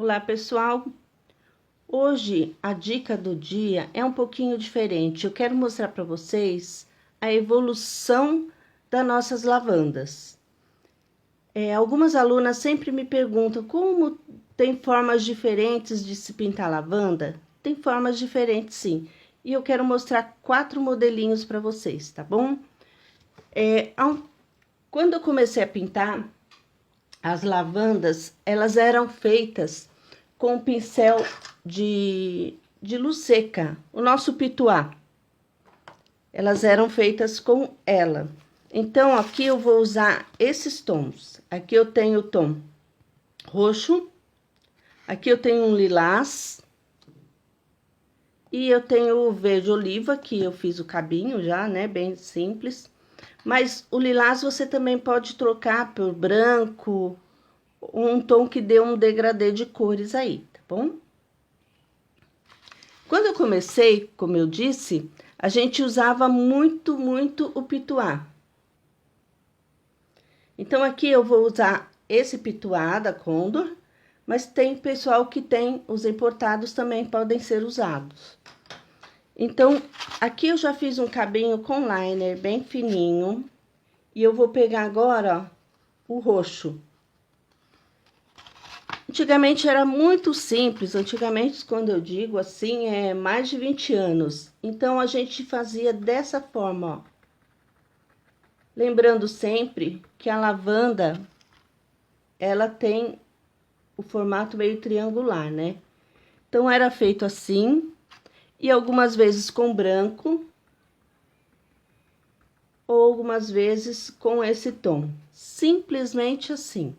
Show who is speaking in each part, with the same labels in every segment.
Speaker 1: Olá, pessoal! Hoje a dica do dia é um pouquinho diferente. Eu quero mostrar para vocês a evolução das nossas lavandas. Algumas alunas sempre me perguntam como tem formas diferentes de se pintar lavanda. Tem formas diferentes, sim. E eu quero mostrar 4 modelinhos para vocês, tá bom? Quando eu comecei a pintar, as lavandas, elas eram feitas com pincel de luz seca, o nosso pituá. Elas eram feitas com ela. Então, aqui eu vou usar esses tons. Aqui eu tenho o tom roxo, aqui eu tenho um lilás, e eu tenho o verde oliva, que eu fiz o cabinho já, né, bem simples. Mas o lilás você também pode trocar por branco, um tom que dê um degradê de cores aí, tá bom? Quando eu comecei, como eu disse, a gente usava muito o pituá. Então, aqui eu vou usar esse pituá da Condor, mas tem pessoal que tem, os importados também podem ser usados. Então, aqui eu já fiz um cabinho com liner bem fininho, e eu vou pegar agora, ó, o roxo. Antigamente era muito simples, antigamente, quando eu digo assim, é mais de 20 anos. Então, a gente fazia dessa forma, ó. Lembrando sempre que a lavanda, ela tem o formato meio triangular, né? Então, era feito assim, e algumas vezes com branco, ou algumas vezes com esse tom. Simplesmente assim.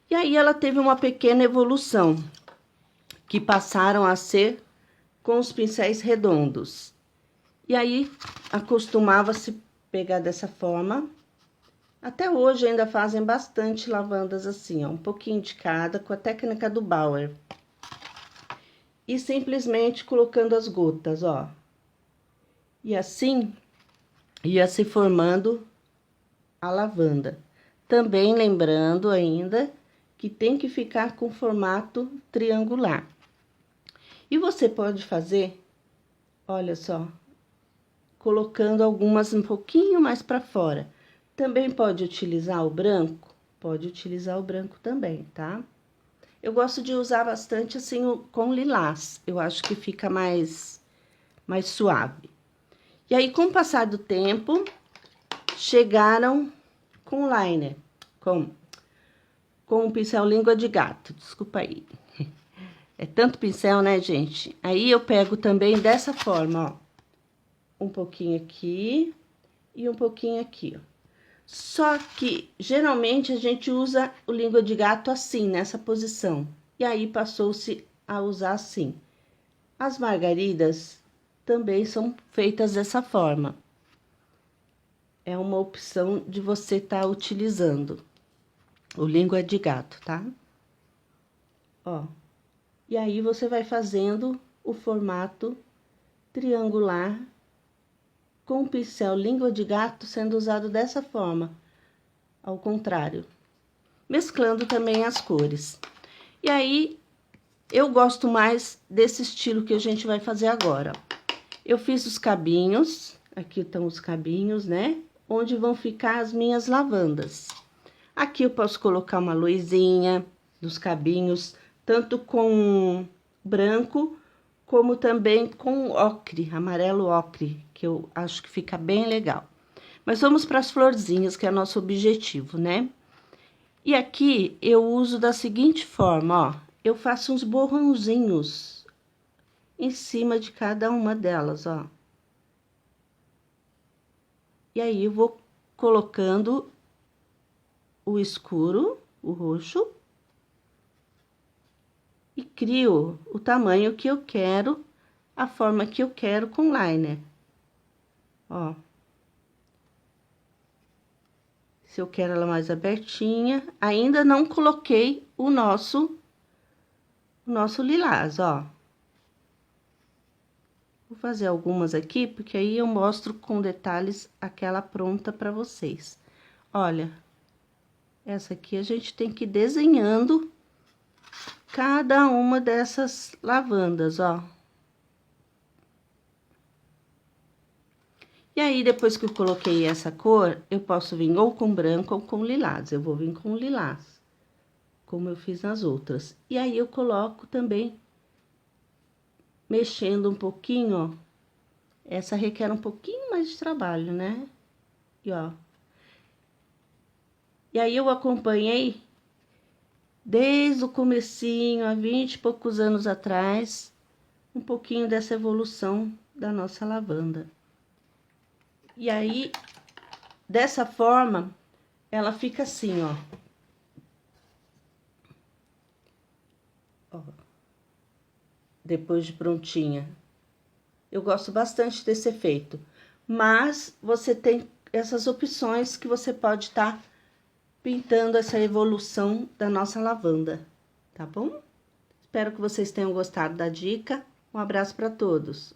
Speaker 1: E aí, ela teve uma pequena evolução, que passaram a ser com os pincéis redondos. E aí, acostumava-se pegar dessa forma. Até hoje ainda fazem bastante lavandas assim, ó, um pouquinho de cada, com a técnica do Bauer. E simplesmente colocando as gotas, ó. E assim, ia se formando a lavanda. Também lembrando ainda que tem que ficar com formato triangular. E você pode fazer, olha só, colocando algumas um pouquinho mais para fora. Também pode utilizar o branco? Pode utilizar o branco também, tá? Eu gosto de usar bastante assim com lilás. Eu acho que fica mais suave. E aí, com o passar do tempo, chegaram com liner, com o pincel língua de gato, desculpa aí. É tanto pincel, né, gente? Aí eu pego também dessa forma, ó. Um pouquinho aqui e um pouquinho aqui, ó. Só que, geralmente, a gente usa o língua de gato assim, nessa posição. E aí, passou-se a usar assim. As margaridas também são feitas dessa forma. É uma opção de você estar utilizando o língua de gato, tá? Ó. E aí, você vai fazendo o formato triangular com o pincel língua de gato sendo usado dessa forma, ao contrário. Mesclando também as cores. E aí, eu gosto mais desse estilo que a gente vai fazer agora. Eu fiz os cabinhos, aqui estão os cabinhos, né? Onde vão ficar as minhas lavandas. Aqui eu posso colocar uma luzinha dos cabinhos, tanto com branco, como também com ocre, amarelo ocre, que eu acho que fica bem legal. Mas vamos para as florzinhas, que é nosso objetivo, né? E aqui eu uso da seguinte forma, ó. Eu faço uns borrãozinhos em cima de cada uma delas, ó. E aí, eu vou colocando o escuro, o roxo, e crio o tamanho que eu quero, a forma que eu quero com liner. Ó. Se eu quero ela mais abertinha, ainda não coloquei o nosso lilás, ó. Vou fazer algumas aqui, porque aí eu mostro com detalhes aquela pronta pra vocês. Olha, essa aqui a gente tem que ir desenhando cada uma dessas lavandas, ó. E aí, depois que eu coloquei essa cor, eu posso vir ou com branco ou com lilás. Eu vou vir com lilás, como eu fiz nas outras. E aí, eu coloco também, mexendo um pouquinho, ó. Essa requer um pouquinho mais de trabalho, né? E, ó. E aí, eu acompanhei desde o comecinho, há 20 e poucos anos atrás, um pouquinho dessa evolução da nossa lavanda. E aí, dessa forma, ela fica assim, ó. Ó. Depois de prontinha. Eu gosto bastante desse efeito. Mas você tem essas opções que você pode estar pintando essa evolução da nossa lavanda, tá bom? Espero que vocês tenham gostado da dica. Um abraço para todos.